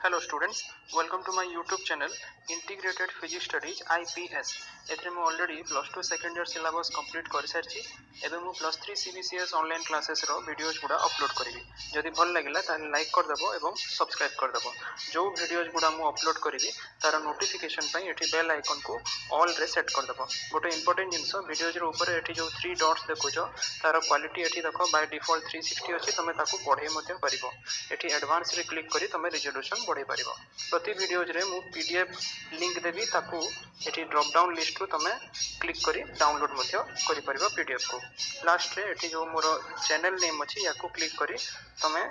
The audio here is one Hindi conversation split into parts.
Hello students, welcome to my YouTube channel Integrated Physics Studies IPS. एथरे मु already plus 2 second year syllabus complete कर सारछि एबे मु प्लस 3 CBCS ऑनलाइन क्लासेस रो वीडियोस गुडा अपलोड करिवि जदि भल लागिला ताले लाइक कर देबो एवं सब्सक्राइब कर देबो जो वीडियोस गुडा मु अपलोड करिवि तार नोटिफिकेशन पई एठी बेल आइकन को ऑल रे सेट कर देबो गोटे इंपोर्टेंट जिंस वीडियोस रो ऊपर एठी जो 3 डॉट्स देखुछो तार क्वालिटी एठी देखो बाय डिफॉल्ट 360 अछि तमे ताकू पढे मध्ये परिबो एठी एडवांस रे क्लिक करी तमे रिजोल्यूशन बढ़े परिबो प्रति वीडियोज रे मु पीडीएफ लिंक देबी ताकू एठी ड्रॉप डाउन लिस्ट रो तमे क्लिक करी डाउनलोड मध्ये करि परिबो पीडीएफ को लास्ट रे एठी जो मोर चैनल नेम अछि याकू क्लिक करी तमे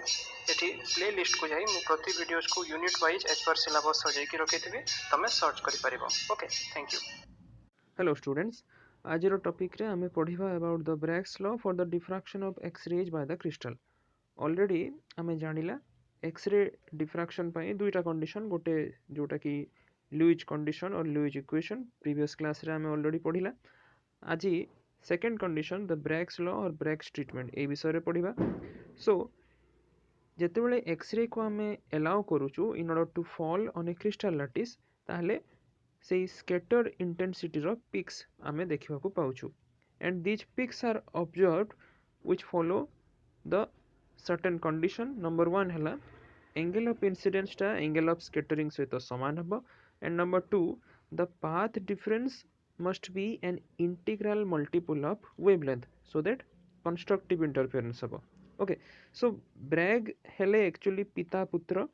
एठी प्ले लिस्ट को जाई मु प्रति वीडियोज को unit wise as per syllabus सजाई की रखिथिबी तमे सर्च करि परिबो okay thank you hello students आज रो टॉपिक रे हमें पढिबा about the Bragg's law for the diffraction of X rays by the crystal already हमें जानिला एक्सरे डिफ्रैक्शन पाई दुईटा कंडीशन गोटे जोटा कि लुईज कंडीशन और लुईज इक्वेशन प्रीवियस क्लास रे हमें ऑलरेडी पढ़िला आज second condition the Bragg's law और ब्रैग्स ट्रीटमेंट ए विषय रे पढ़िबा सो जेतेबेले एक्सरे को हमें अलाउ करूचु in order to fall on a crystal lattice ताहले सेई स्कैटर इंटेंसिटी रो पिक्स हमें देखिबा को पाउचु and these peaks are observed which follow the certain condition number 1 hela angle of incidence टा angle of scattering सहित समान हबो and number 2 the path difference must be an integral multiple of wavelength so that constructive interference हबो okay so Bragg हेले actually पिता पुत्र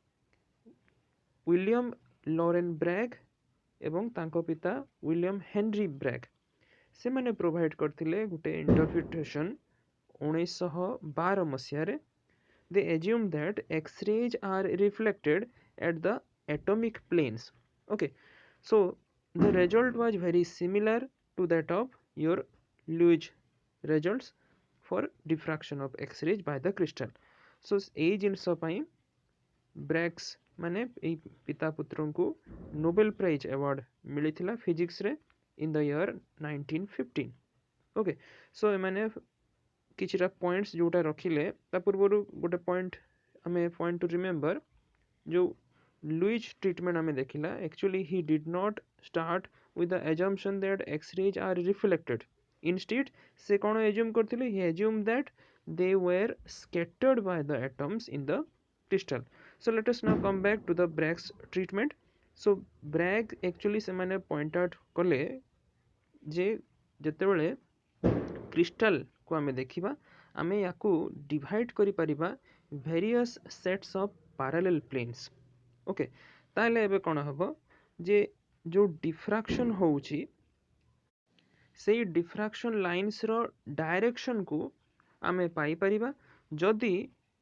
विलियम लॉरेन ब्रैग एवं तांको पिता विलियम हेनरी ब्रैग से माने प्रोवाइड करथिले गुटे इंटरप्रिटेशन 1912 मसिया रे they assume that X-rays are reflected at the atomic planes. Okay, so the result was very similar to that of your Lewis results for diffraction of X-rays by the crystal. So এই জিনিস পাই ব্র্যাগস মানে এই পিতা পুত্রଙ୍କୁ নোবেল প্রাইজ अवार्ड मिलिथिला फिजिक्स रे in the year 1915. Okay, so एमाने किछिटा पॉइंट्स जोटा रखिले ता पूर्व गोटे पॉइंट हमें पॉइंट टू रिमेंबर जो लुईज ट्रीटमेंट हमें देखिला actually he did not start with the assumption that X rays are reflected instead से कौन एज्यूम करथिले he assume that they were scattered by the atoms in the crystal so let us now come back to the Bragg's treatment so Bragg actually say माने पॉइंट आउट कले जे जेतेबेले क्रिस्टल को आमे देखिबा आमे याकू डिवाइड करि परिबा various sets of parallel planes okay ताले एबे कोन हबो जे जो डिफ्रैक्शन होउची सेई डिफ्रैक्शन लाइंस रो डायरेक्शन को आमे पाई परिबा जदी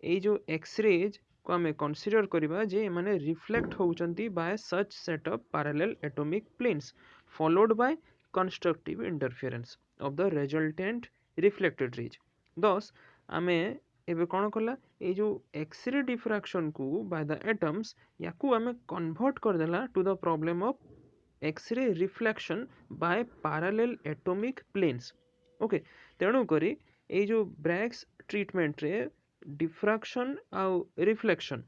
ए जो एक्स रेज को आमे कंसीडर करिबा जे माने रिफ्लेक्ट होउचंती by such set of parallel atomic planes followed by constructive interference of the resultant reflected rays thus आमे एबे कोन कला ए जो एक्स-रे डिफ्रैक्शन को बाय द एटम्स याकू आमे कन्वर्ट कर देला to the problem of X ray reflection by parallel atomic planes okay तेणु करी ए जो ब्रैग्स ट्रीटमेंट रे डिफ्रैक्शन आ रिफ्लेक्शन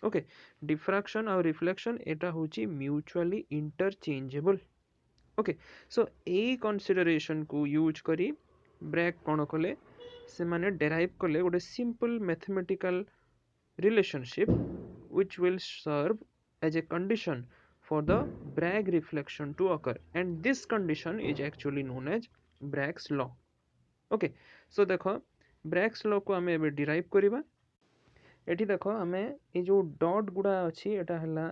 ओके डिफ्रैक्शन आ रिफ्लेक्शन एटा होची म्यूचुअली इंटरचेंजेबल ओके सो ए कंसीडरेशन को यूज करी ब्रैग कौन कले से माने डेराइव कले गोटे simple mathematical relationship which will serve as a condition for the Bragg reflection to occur and this condition is actually known as Bragg's law okay so देखो Bragg's law को हमें एबे डिराइव करिबा एठी देखो हमें ए जो डॉट गुडा अछि एटा हला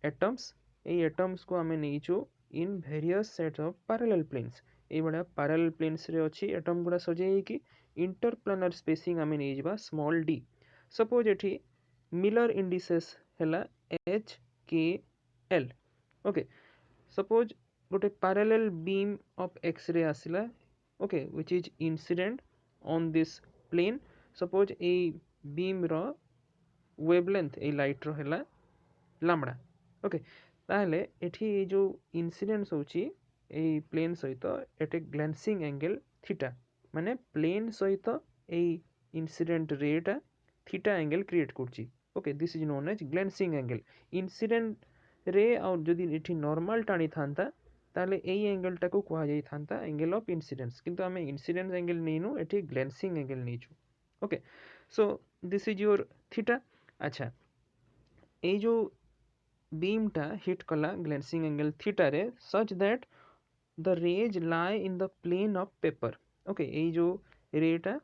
एटम्स ए एटम्स को हमें नेइचो in various sets of parallel planes ए बडा पैरेलल प्लेन्स रे अछि एटम गुडा सजाई कि इंटरप्लानर स्पेसिंग हमें नै जबा स्मॉल डी सपोज एठी मिलर इंडिसेस हला H K L okay suppose गोटे parallel beam of X ray आसिला okay which is incident on this plane suppose ए बीम रो वेवलेंथ ए लाइट रो हला लैम्बडा ओके ताहले एठी जो इंसिडेंस होची ए प्लेन सहित एटे ग्लैंसिंग एंगल थीटा माने प्लेन सहित ए इंसिडेंट रेटा थीटा एंगल क्रिएट करची okay this is known as glancing angle incident ray और जदि एठी नॉर्मल टाणी थांता ताले एई एंगल टाको कुहा जाई थांता एंगल ऑफ इंसिडेंस किंतु हमें इंसिडेंस एंगल नेनु एठी ग्लेंसिंग एंगल नेछु okay so this is your theta अच्छा ए जो बीम टा हिट कला ग्लेंसिंग एंगल थीटा रे such that the rays lie in the plane of paper okay ए जो रेटा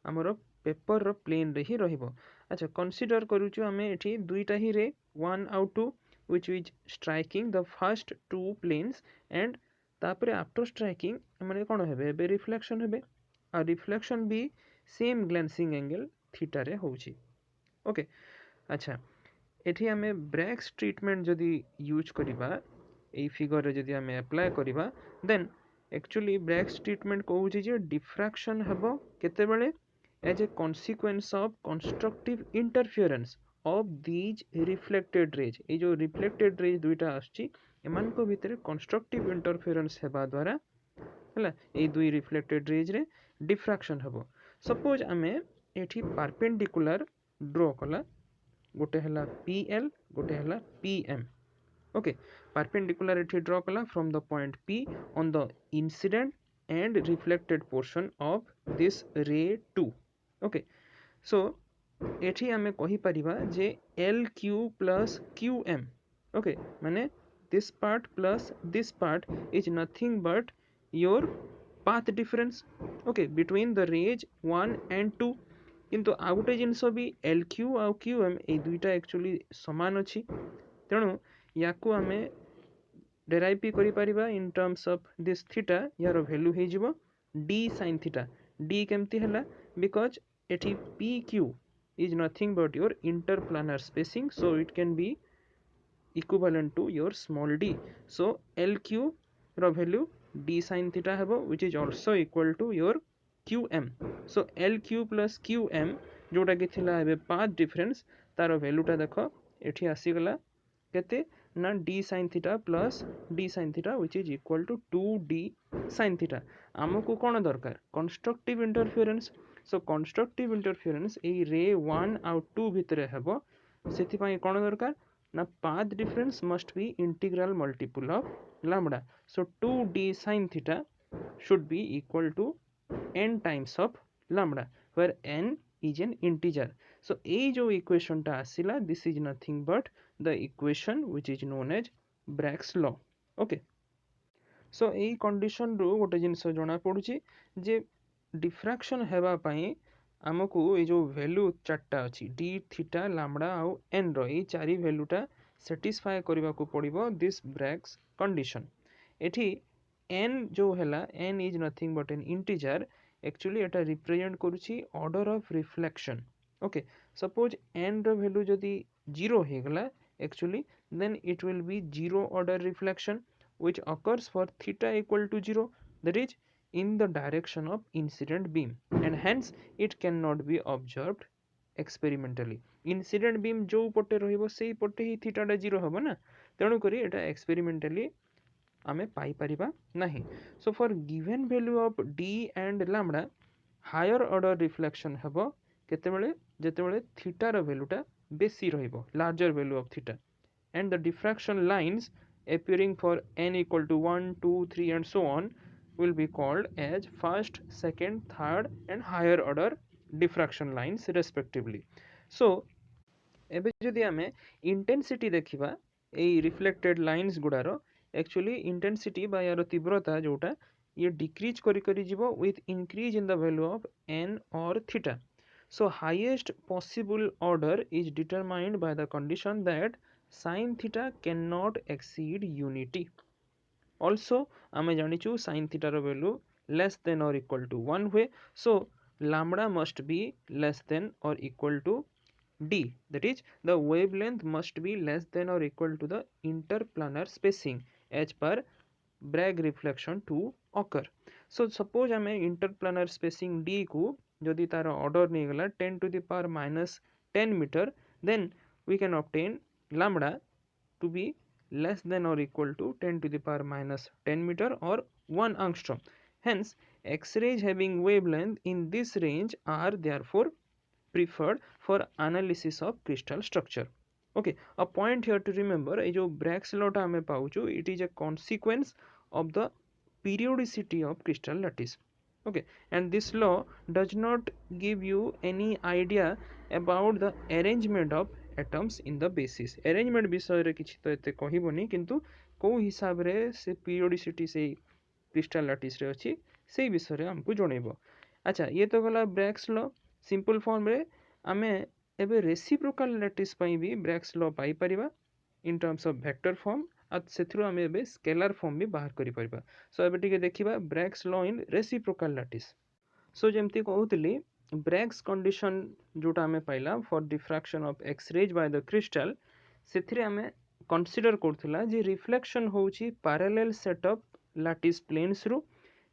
आमर पेपर रो प्लेन रे ही रहिबो अच्छा कंसीडर करूछु हमें एठी दुईटा ही रे 1 out 2 which is striking the first two planes and तापरे आफ्टर स्ट्राइकिंग माने कोन हेबे एबे रिफ्लेक्शन हेबे आ रिफ्लेक्शन भी सेम ग्लेंसिंग एंगल थीटा रे होउची ओके अच्छा एठी हमें ब्रैग्स ट्रीटमेंट जदि यूज करिबा ए फिगर रे जदि हमें अप्लाई करिबा देन एक्चुअली ब्रैग्स ट्रीटमेंट कहूची जे डिफ्रैक्शन हेबो केते बेले as a consequence of constructive interference of these reflected rays ये जो reflected rays दुईटा आछी एमान को भितरे constructive interference हेबा द्वारा हला ए दुई reflected rays रे diffraction हेबो सपोज आमे एठी perpendicular ड्रॉ कला गोटे हला PL गोटे हला PM ओके perpendicular एठी ड्रॉ कला from the point P on the incident and reflected portion of this ray 2 okay so एठी हमें कहि परिबा जे LQ plus QM ओके माने this part plus this part is nothing but your path difference okay between the rays 1 and 2 किंतु आ गोटे जिनस भी LQ आउ QM ए दुईटा एक्चुअली समान अछि तेणु याकू हमें डेराइव भी करि परिबा in terms of this theta यार वैल्यू हे जिवो d sin theta d केमती हला बिकॉज एठी PQ is nothing but your interplanar spacing so it can be equivalent to your small d so LQ row value d sin theta हेबो which is also equal to your QM so LQ plus QM जोटा कि थिला एबे पाथ डिफरेंस तारो वैल्यू टा देखो एठी आसी गला केते ना d sin theta plus d sin theta which is equal to 2d sin theta हमको कोन दरकार कंस्ट्रक्टिव इंटरफेरेंस सो कंस्ट्रक्टिव इंटरफेरेंस ए रे 1 आउट 2 भितरे हेबो सेति पई कोन दरकार ना path difference must be integral multiple of lambda so 2d sin theta should be equal to n times of lambda where n is an integer so a जो equation टा आसिला this is nothing but the equation which is known as Bragg's law okay so এই कंडीशन रो गोटे जिंस जणा पडुची जे डिफ्रैक्शन हेबा पई हमकु ए जो वैल्यू चारटा अछि d थीटा लैम्बडा आउ n रो ए चारि वैल्यू टा सैटिस्फाई करबा को पड़िबो दिस ब्रैग्स कंडीशन एठी n जो हैला n is nothing but an integer actually एटा रिप्रेजेंट करूची order of reflection okay suppose n रो वैल्यू जदी 0 हे गला actually then it will be zero order reflection which occurs for theta equal to 0 that is in the direction of incident beam and hence it cannot be observed experimentally incident beam जो पटे रहिबो सेही पटे ही थीटा टा 0 हबो ना तेणु करी एटा एक्सपेरिमेंटली आमे पाई परिबा नाही so for given value of d and lambda higher order reflection हबो केतेबेले जेतेबेले थीटा रो वैल्यू टा बेसी रहिबो larger value of theta and the diffraction lines appearing for n equal to 1 2 3 and so on will be called as first second third and higher order diffraction lines respectively so एबे जदि आमे इंटेंसिटी देखिबा ए रिफ्लेक्टेड लाइंस गुडारो एक्चुअली इंटेंसिटी बा यार तीव्रता जोटा ये डिक्रीज करी करी जीवो with increase in the value of n or theta so highest possible order is determined by the condition that sin theta cannot exceed unity also आमे जानिचु sin theta row value less than or equal to 1 हुए so lambda must be less than or equal to d that is the wavelength must be less than or equal to the interplanar spacing as per Bragg reflection to occur so suppose आमे interplanar spacing d को जदि तार ऑर्डर नहीं गला 10 to the power minus 10 meter then we can obtain lambda to be less than or equal to 10 to the power minus 10 meter or 1 angstrom hence x-rays having wavelength in this range are therefore preferred for analysis of crystal structure. Okay, a point here to remember, ये जो Bragg's law टा हमें पाउचु, it is a consequence of the periodicity of crystal lattice. Okay, and this law does not give you any idea about the arrangement of atoms in the basis. arrangement विषय रे किछि तो एते कहिबोनी, किंतु को हिसाब रे से periodicity से crystal lattice रे अछि सेही विषय रे हमकु जणैबो. अच्छा, ये तो गला Bragg's law. सिंपल फॉर्म रे आमे एबे रेसिप्रोकाल लैटिस पई भी Bragg's law पाई परिबा in terms of vector form, आ सेथुरो आमे एबे स्केलर फॉर्म भी बाहर करि परिबा. सो एबे टिके देखिबा Bragg's law in reciprocal lattice. So जेमति कहउतली Bragg's कंडीशन जोटा आमे पाइला for diffraction of X rays by the crystal, सेथिरे आमे कंसीडर करथला जे रिफ्लेक्शन होउची parallel set of lattice planes रु.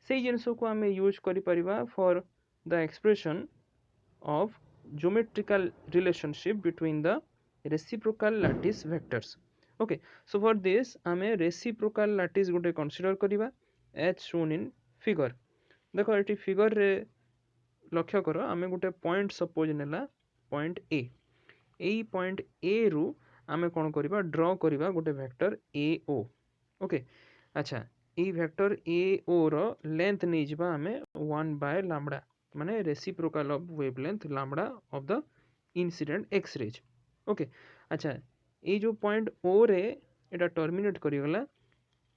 सेही जिंसो को आमे यूज करि परिबा for the expression of geometrical relationship between the reciprocal lattice vectors. Okay, so for this ame reciprocal lattice gote consider kariba as shown in figure. देखो एटी फिगर रे लक्ष्य करो, आमे गोटे पॉइंट सपोज नेला point A. AE point A रु आमे कोन करिबा ड्रॉ करिबा गोटे वेक्टर ए ओ. ओके, अच्छा, एई vector A O row length नै जिबा आमे 1 बाय लैम्बडा, माने reciprocal of wavelength lambda of the incident X rays. Okay, अच्छा, ये जो पॉइंट ओ रे एटा टर्मिनेट करिगला,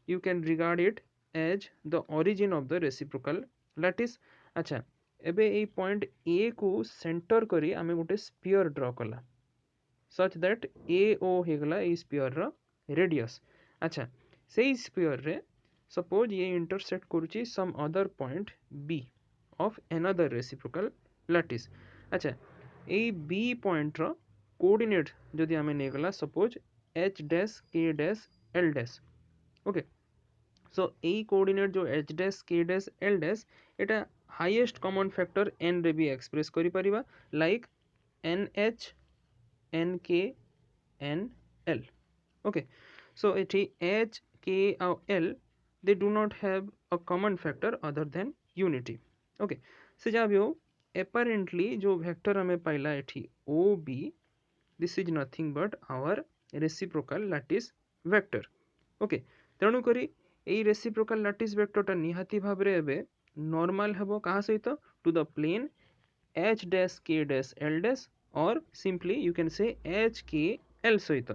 you can regard it as the origin of the reciprocal lattice. अच्छा, एबे ए पॉइंट ए को सेंटर करी आमे गोटे स्फीयर ड्रॉ कला सच दैट ए ओ हेगला ए स्फीयर रो रेडियस. अच्छा, सेही स्फीयर रे सपोज ये इंटरसेक्ट करूची some other point B of another reciprocal lattice. अच्छा, ए बी पॉइंट रो कोऑर्डिनेट जदि आमे नेगला suppose h dash k dash l dash. Okay, so ए कोऑर्डिनेट जो h dash k dash l dash एटा हाईएस्ट कॉमन फैक्टर n रे भी एक्सप्रेस करि परिबा like nh nk nl. Okay, so एठी h k और l they do not have a common factor other than unity. Okay, से जब यो apparently जो वेक्टर हमें पाइला एठी O B, this is nothing but our reciprocal lattice vector. Okay, तेणु करी एई रेसिप्रोकाल लैटिस वेक्टरटा निहाती भाव रे एबे नॉर्मल हेबो कहा सहित to the plane h dash k dash l dash और simply you can say h k l सहित.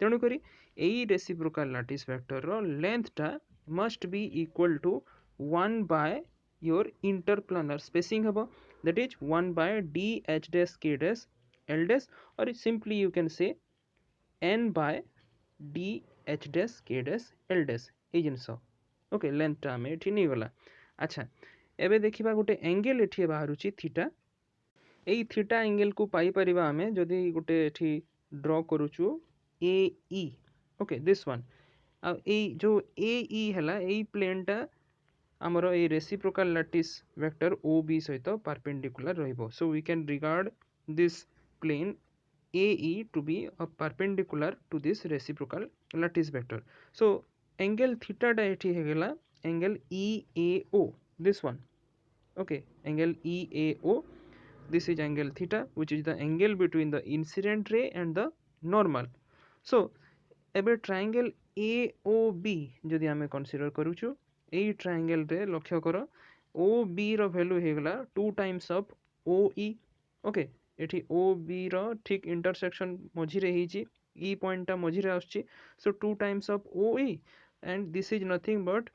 तेणु करी एई रेसिप्रोकाल लैटिस वेक्टर रो लेंथ टा must be equal to 1 by your interplanar spacing habo, that is 1 by d h dash k dash l dash, or simply you can say n by d h dash k dash l dash ei jinso. Okay, length टा में एठी नहीं गला. अच्छा, एबे देखिबा गोटे एंगल एठी बाहरुची थीटा. एई थीटा एंगल को पाई परिबा हमें जदि गोटे एठी ड्रॉ करूछु A E. Okay, this one. आ एई जो ए ई हला एई प्लेन टा आमर ए reciprocal lattice vector O B सहित परपेंडिकुलर रहिबो. So we can regard this plane A E to be a perpendicular to this reciprocal lattice vector. So angle theta डा एठी हेगला angle E A O, this one. Okay, angle E A O, this is angle theta which is the angle between the incident ray and the normal. So एबे ट्रायंगल ए ओ बी जदि आमे कंसीडर करूछु, एई ट्रायंगल रे लक्ष्य करो ओ बी रो वैल्यू हेगला 2 times of O E. Okay, एठी ओ बी रो ठीक इंटरसेक्शन मझी रे हिची, ई पॉइंट टा मझी रे आछी. So 2 times of O E and this is nothing but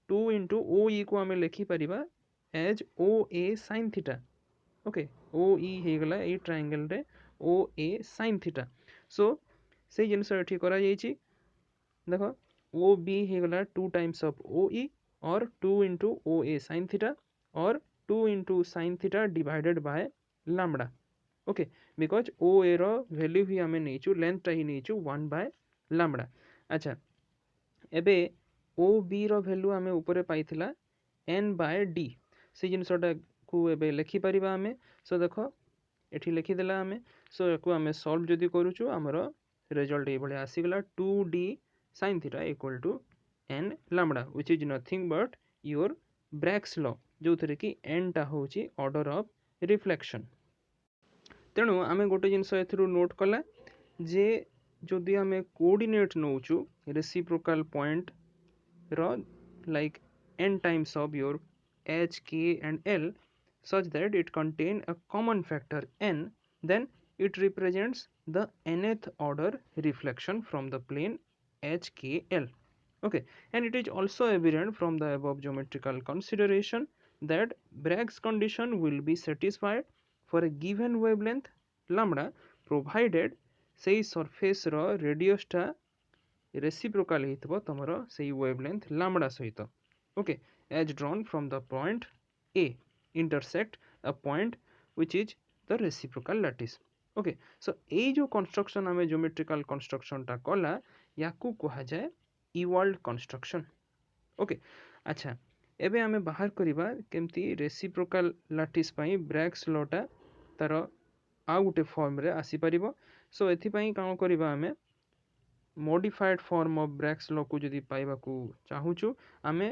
2 into O E को आमे लिखि परिबा as O A sin theta. Okay, O E हेगला एई ट्रायंगल रे ओ ए sin थीटा. सो से जिनस एठी करा जाईची, देखो ओ बी हेगला 2 टाइम्स ऑफ ओ ई और 2 into O A sin theta और 2 into sin theta divided by lambda. Okay, because O A रो वैल्यू ही हमें नेचु लेंथ टा ही नेचु 1 बाय लैम्बडा. अच्छा, एबे ओ बी रो वैल्यू हमें ऊपर पाइथिला n बाय d. से जिनसटा को एबे लिखि परिबा हमें. सो देखो एठी लिखि देला हमें. सो एको हमें सॉल्व जदि करूछु हमरो रिजल्ट ए भले आसीगला 2d sin theta equal to n lambda, which is nothing but your Bragg's law, जो थरे कि n टा होची ऑर्डर ऑफ रिफ्लेक्शन. तेणु आम गोटे जिनस नोट कला जे जदि आम coordinate नौचु reciprocal point row like n times of your h, k and l such that it contain a common factor n, then it represents the nth order reflection from the plane h, k, l. Okay, and it is also evident from the above geometrical consideration that Bragg's condition will be satisfied for a given wavelength lambda provided say surface ro radius टा reciprocal ହେଇଥିବ ତମର ସେଇ wavelength lambda ସହିତ okay as drawn from the point A intersect a point which is the reciprocal lattice okay so ଏଇ जो construction ଆମେ geometrical construction ଟା କଲା याकू କୁହାଯାଏ Ewald construction okay अच्छा एबे आमे बाहर करिबा केमती reciprocal lattice ପାଇଁ Bragg's law टा तार आउ गुटे फॉर्म रे आसी परिबो सो एथि ପାଇଁ काम करिबा आमे modified form of Bragg's law को जदि पाइबा को चाहूचु आमे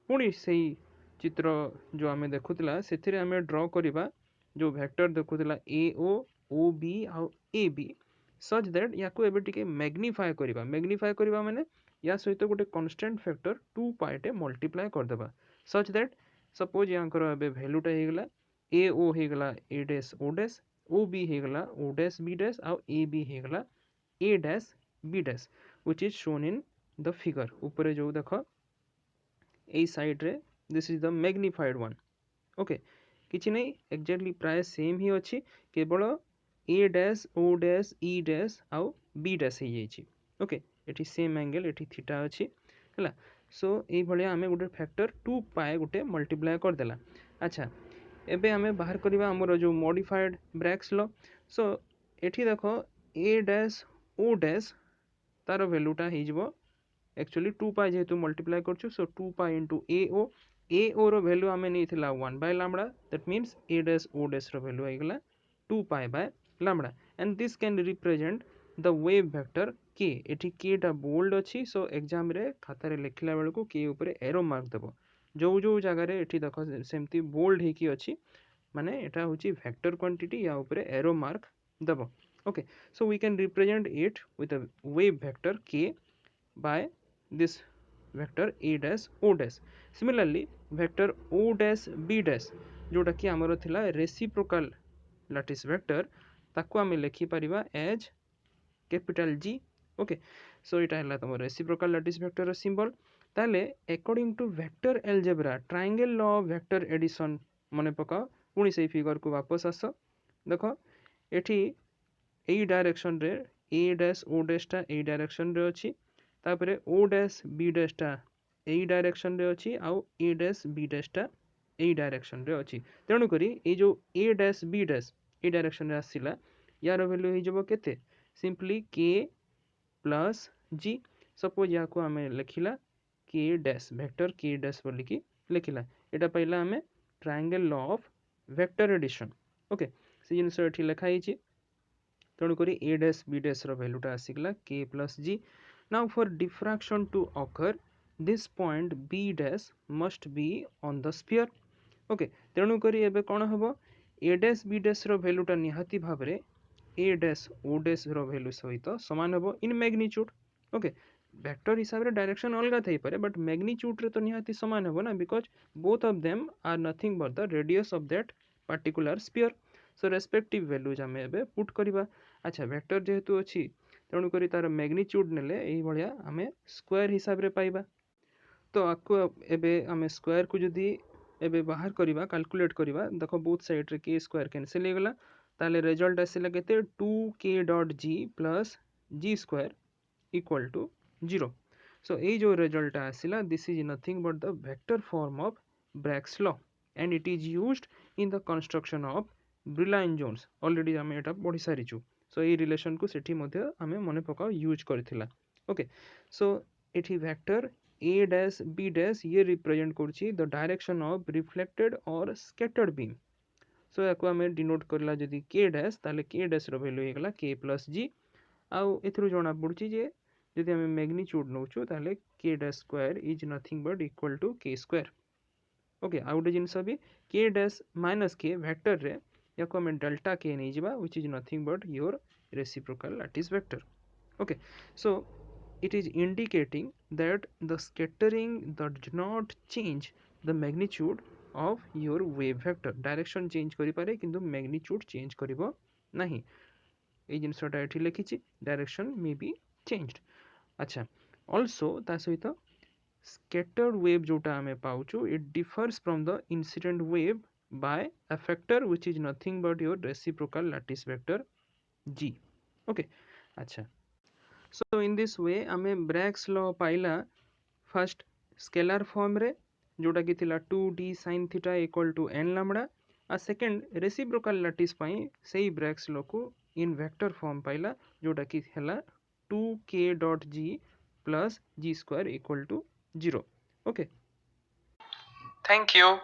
पुणी सेही चित्र जो आमे देखुतला सेथिरे आमे ड्रॉ करिबा जो वेक्टर देखुतला AO OB आउ AB such that याको एबे टिके मैग्निफाई करिबा माने या सहित गोटे कांस्टेंट फैक्टर 2 पाई टे मल्टीप्लाई कर देबा such that सपोज यांकर एबे वैल्यू टा हेगला AO हेगला A dash O dash OB हेगला O dash B dash आउ AB हेगला A dash B dash which is shown in the figure ऊपर जो देखो ए साइड रे this is the magnified one okay किछि नै एक्जेक्टली प्राय सेम ही अछि केवल A dash O dash E dash आउ B dash हे जाइछि ओके एठी सेम एंगल एठी थीटा अछि हला सो एई भलिया हमें गोटे फैक्टर 2 पाए गोटे मल्टीप्लाई कर देला अच्छा एबे हमें बाहर करबा हमर जो मॉडिफाइड ब्रैग्स लॉ सो एठी देखो A dash O dash तार वैल्यूटा हो एक्चुअली 2 पाई जेहेतु मल्टीप्लाई करछु सो 2 पाई इंटू AO रो वैल्यू आमे नहीं थिला 1 by lambda that means A dash O dash रो वैल्यू आइगला 2 pi by lambda and this can represent the wave vector k एठी k टा बोल्ड अछि सो एग्जाम रे खाता रे लिखला बेल को k ऊपर एरो मार्क देबो जो जगह रे एठी देखो सेमती बोल्ड हे की अछि माने एटा होची वेक्टर क्वांटिटी या ऊपर एरो मार्क देबो okay so we can represent it with a wave vector k by this vector A dash O dash similarly vector O dash B dash जोटा कि हमर थिला reciprocal lattice vector ताको हमें लिखि परिबा as capital G okay so इटा हला तमर reciprocal lattice vector symbol ताले according to vector algebra triangle law of vector addition मने पका पुनी से फिगर को वापस आस देखो एठी ए डायरेक्शन रे A डैश O डैश टा ए डायरेक्शन रे अछि तापरे O डैश B डैश टा ए डायरेक्शन रे अछि आउ A डैश B डैश टा ए डायरेक्शन रे अछि तेणु करी ए जो A डैश B डैश ए डायरेक्शन रे आसिला यार वैल्यू हे जबो केते simply K plus G suppose या को हमें लिखिला K dash vector K dash बोली की लिखिला एटा पहिला हमें triangle law of vector addition okay से जिनस एठी लिखा हिची तेणुक A डैश B डैश रो वैल्यूटा आसिगला K plus G now for diffraction to occur this point B dash must be on the sphere okay तेणुक एबे कोन हबो A डैश B डैश रो वैल्यूटा निहाती भाबरे A डैश O डैश रो वैल्यू सहित समान हबो इन मैग्नीट्यूड ओके वेक्टर हिसाब रे डायरेक्शन अलगा थई पारे बट मैग्नीट्यूड रे तो निहाती समान हबो ना because both of them are nothing but the radius of that particular sphere so respective values आमे एबे पुट करिबा अच्छा वेक्टर जेहेतु अछि तेणु करी तार मैग्नीट्यूड नेले एही भलिया आमे स्क्वायर हिसाब रे पाइबा तो आको एबे आमे स्क्वायर को जदी एबे बाहर करिबा कैलकुलेट करिबा देखो बोथ साइड रे k स्क्वायर कैंसिल हे गेला ताले रिजल्ट आसिला केते 2k.g plus g square equal to 0 so ei जो result आसिला this is nothing but the vector form of Bragg's law and it is used in the construction of Brillouin zones already हमें एटा पढ़ी सारिछु so ei relation को सेठी मध्ये हमें मने पकाओ यूज करथिला okay so एठी vector a dash b dash ये represent करछि the direction of reflected or scattered beam so याको हमें डिनोट करला जदी k dash ताले k dash रो वैल्यू हेगला k plus g आउ एथरु जणा पड़छि जे यदि हमें मैग्नीट्यूड नौचु ताले k dash square is nothing but equal to k square okay आउ गोटे जिनस भी k dash minus k vector रे या को हमें डेल्टा के नहीं जिबा which is nothing but your reciprocal lattice vector. Okay, so it is indicating that the scattering does not change the magnitude of your wave vector. Direction change करि पारे किंतु magnitude change करिवो नहीं. এই জিনিসটা এটি লিখিছি direction may be changed. আচ্ছা, also তা সহিত scattered wave जोटा हमें पाउछु it differs from the incident wave by a factor which is nothing but your reciprocal lattice vector g. Okay, अच्छा. So in this way आमे Bragg's law पाइला first scalar form रे जोटा कि थिला 2d sin theta equal to n lambda uh second reciprocal lattice पाई सही Bragg's law को in vector form पाइला जोटा कि थिला 2k dot g plus g square equal to 0. Okay. Thank you.